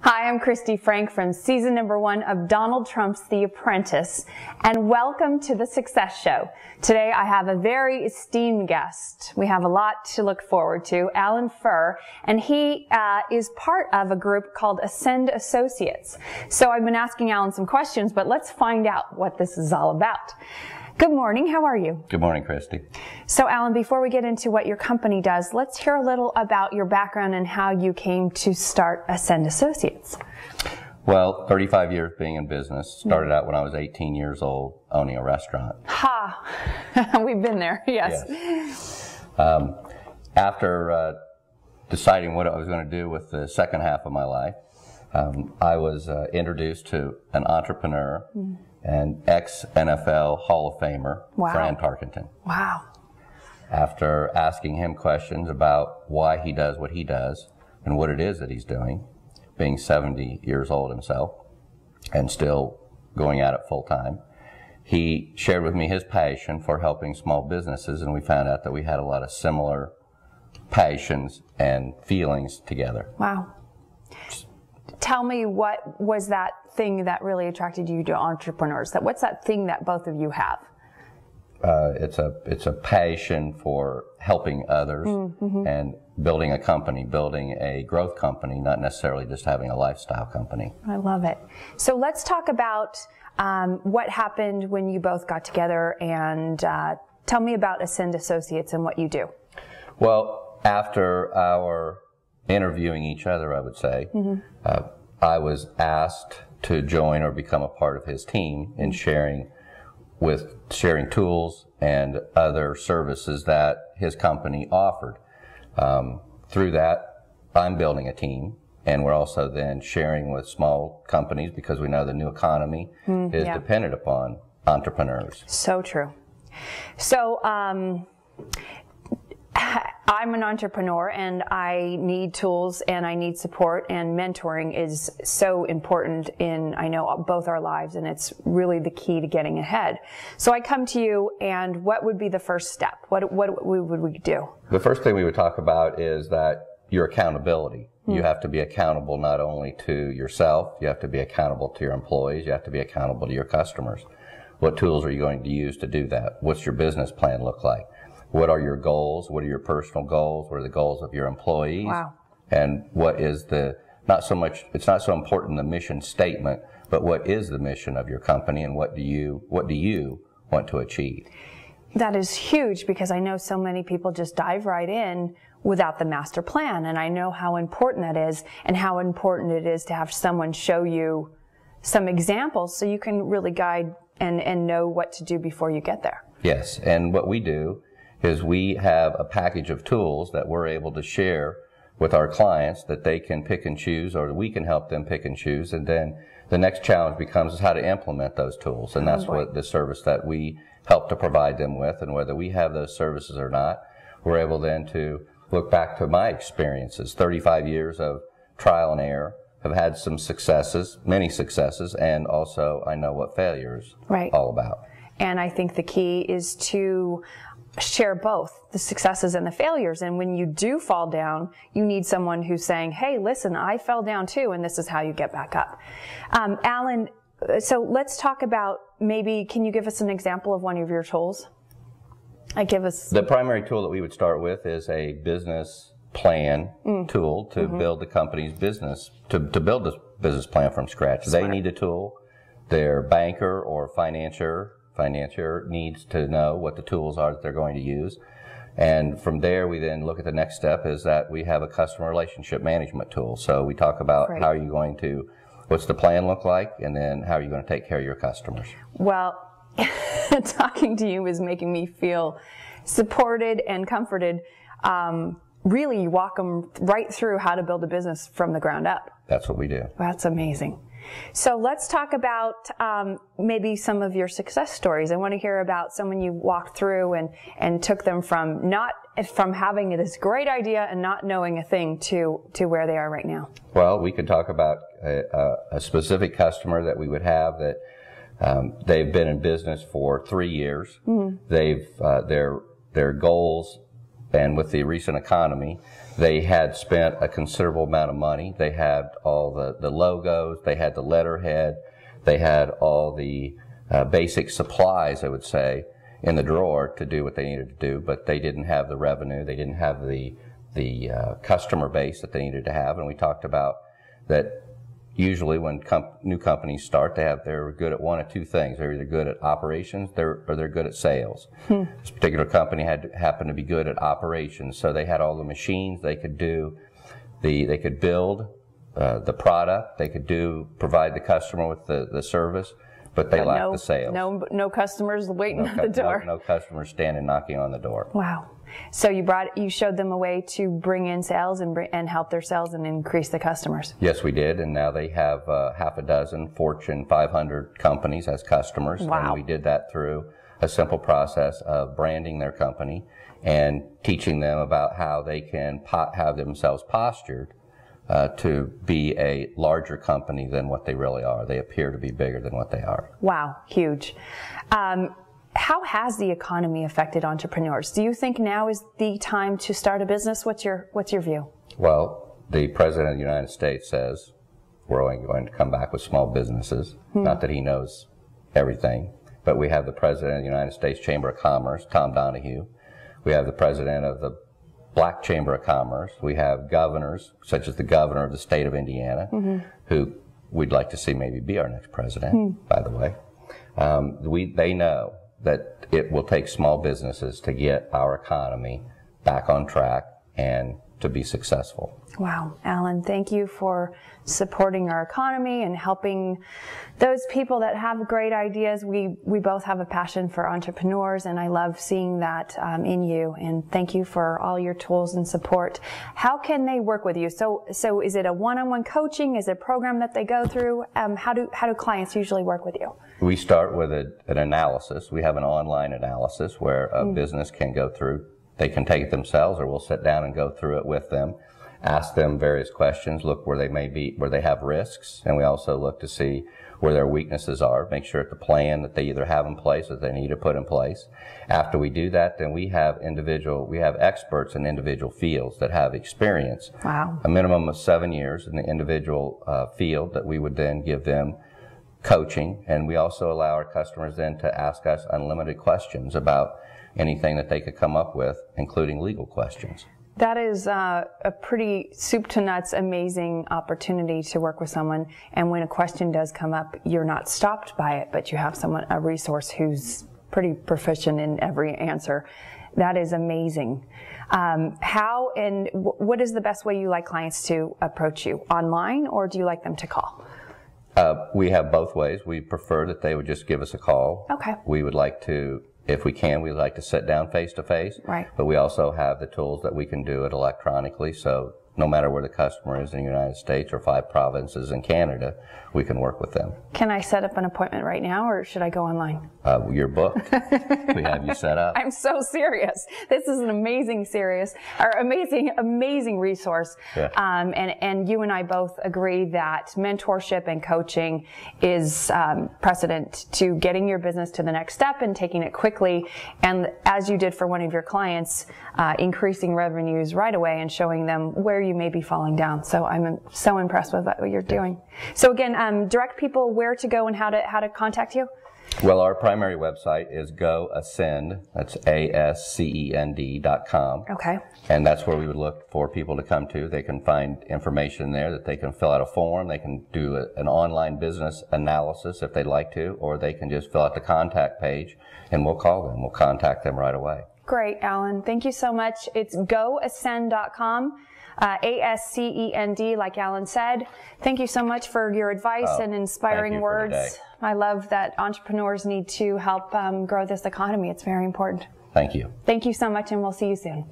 Hi, I'm Kristi Frank from season #1 of Donald Trump's The Apprentice, and welcome to the Success Show. Today I have a very esteemed guest. We have a lot to look forward to, Alan Furr, and he is part of a group called Ascend Associates. So I've been asking Alan some questions, but let's find out what this is all about. Good morning. How are you? Good morning, Kristi. So, Alan, before we get into what your company does, let's hear a little about your background and how you came to start Ascend Associates. Well, 35 years being in business. Started out when I was 18 years old, owning a restaurant. Ha! We've been there, yes. After deciding what I was going to do with the second half of my life, I was introduced to an entrepreneur and ex-NFL Hall of Famer, Fran Tarkenton. Wow. After asking him questions about why he does what he does and what it is that he's doing, being 70 years old himself and still going at it full time, he shared with me his passion for helping small businesses, and we found out that we had a lot of similar passions and feelings together. Wow. Tell me, what was that thing that really attracted you to entrepreneurs? What's that thing that both of you have? It's a passion for helping others and building a company, building a growth company, not necessarily just having a lifestyle company. I love it. So let's talk about what happened when you both got together, and tell me about Ascend Associates and what you do. Well, after our interviewing each other, I would say, I was asked to join or become a part of his team in sharing tools and other services that his company offered. Through that, I'm building a team, and we're also then sharing with small companies because we know the new economy is dependent upon entrepreneurs. So true. So, I'm an entrepreneur and I need tools and I need support, and mentoring is so important in, I know, both our lives, and it's really the key to getting ahead. So I come to you, and what would be the first step? What would we do? The first thing we would talk about is that your accountability. You have to be accountable not only to yourself, you have to be accountable to your employees, you have to be accountable to your customers. What tools are you going to use to do that? What's your business plan look like? What are your goals? What are your personal goals? What are the goals of your employees? Wow. And what is it's not so important the mission statement, but what is the mission of your company, and what do you want to achieve? That is huge, because I know so many people just dive right in without the master plan, and I know how important that is, and how important it is to have someone show you some examples so you can really guide and know what to do before you get there. Yes, and what we do is we have a package of tools that we're able to share with our clients that they can pick and choose, or we can help them pick and choose, and then the next challenge becomes how to implement those tools, and that's what the service that we help to provide them with. And whether we have those services or not, we're able then to look back to my experiences, 35 years of trial and error, have had some successes, many successes, and also I know what failure is all about. And I think the key is to share both the successes and the failures. And when you do fall down, you need someone who's saying, hey, listen, I fell down too, and this is how you get back up. Alan, so let's talk about, maybe, can you give us an example of one of your tools? The primary tool that we would start with is a business plan tool to build the company's business, to build a business plan from scratch. They need a tool. Their banker or financier needs to know what the tools are that they're going to use. And from there, we then look at the next step is that we have a customer relationship management tool. So we talk about what's the plan look like, and then how are you going to take care of your customers. Well, talking to you is making me feel supported and comforted. Really, you walk them right through how to build a business from the ground up. That's what we do. That's amazing. So let's talk about maybe some of your success stories. I want to hear about someone you walked through and took them from having this great idea and not knowing a thing to where they are right now. Well, we could talk about a specific customer that we would have that they've been in business for 3 years. They've their goals and with the recent economy, they had spent a considerable amount of money. They had all the logos, they had the letterhead, they had all the basic supplies, I would say, in the drawer to do what they needed to do, but they didn't have the revenue, they didn't have the customer base that they needed to have. And we talked about that usually when new companies start, they're good at one of two things. They're either good at operations or they're good at sales. This particular company happened to be good at operations, so they had all the machines. They could do they could build the product. They could provide the customer with the service, but they lacked the sales. No customers waiting at the door. No customers standing knocking on the door. Wow. So you showed them a way to bring in sales and help their sales and increase the customers. Yes, we did, and now they have half a dozen Fortune 500 companies as customers. Wow. And we did that through a simple process of branding their company and teaching them about how they can have themselves postured to be a larger company than what they really are. They appear to be bigger than what they are. Wow, huge. How has the economy affected entrepreneurs? Do you think now is the time to start a business? What's your view? Well, the President of the United States says we're only going to come back with small businesses. Not that he knows everything, but we have the President of the United States Chamber of Commerce, Tom Donahue. We have the President of the Black Chamber of Commerce. We have governors, such as the governor of the state of Indiana, who we'd like to see maybe be our next president, by the way. They know that it will take small businesses to get our economy back on track and to be successful. Wow, Alan, thank you for supporting our economy and helping those people that have great ideas. We both have a passion for entrepreneurs, and I love seeing that in you. And thank you for all your tools and support. How can they work with you? So is it a one-on-one coaching? Is it a program that they go through? How do clients usually work with you? We start with an analysis. We have an online analysis where a business can go through. They can take it themselves, or we'll sit down and go through it with them, ask them various questions, look where they have risks, and we also look to see where their weaknesses are, make sure that the plan that they either have in place or they need to put in place. After we do that, then we have experts in individual fields that have experience. Wow. A minimum of 7 years in the individual field that we would then give them coaching, and we also allow our customers then to ask us unlimited questions about anything that they could come up with, including legal questions. That is a pretty soup to nuts amazing opportunity to work with someone, and when a question does come up, you're not stopped by it, but you have a resource who's pretty proficient in every answer. That is amazing. How and what is the best way you like clients to approach you? Online, or do you like them to call? We have both ways. We prefer that they would just give us a call. Okay. We would like to, if we can, we'd like to sit down face to face. Right. But we also have the tools that we can do it electronically. So no matter where the customer is in the United States or 5 provinces in Canada, we can work with them. Can I set up an appointment right now, or should I go online? You're booked. We have you set up. I'm so serious. This is an amazing resource. Yeah. And you and I both agree that mentorship and coaching is precedent to getting your business to the next step and taking it quickly. And as you did for one of your clients, increasing revenues right away and showing them where you may be falling down. So I'm so impressed with what you're doing. So again, direct people where to go and how to contact you. Well, our primary website is GoAscend. That's ASCEND.com. Okay. And that's where we would look for people to come to. They can find information there that they can fill out a form. They can do an online business analysis if they'd like to, or they can just fill out the contact page and we'll call them. We'll contact them right away. Great, Alan. Thank you so much. It's GoAscend.com. ASCEND, like Alan said. Thank you so much for your advice and inspiring words. I love that entrepreneurs need to help grow this economy. It's very important. Thank you. Thank you so much, and we'll see you soon.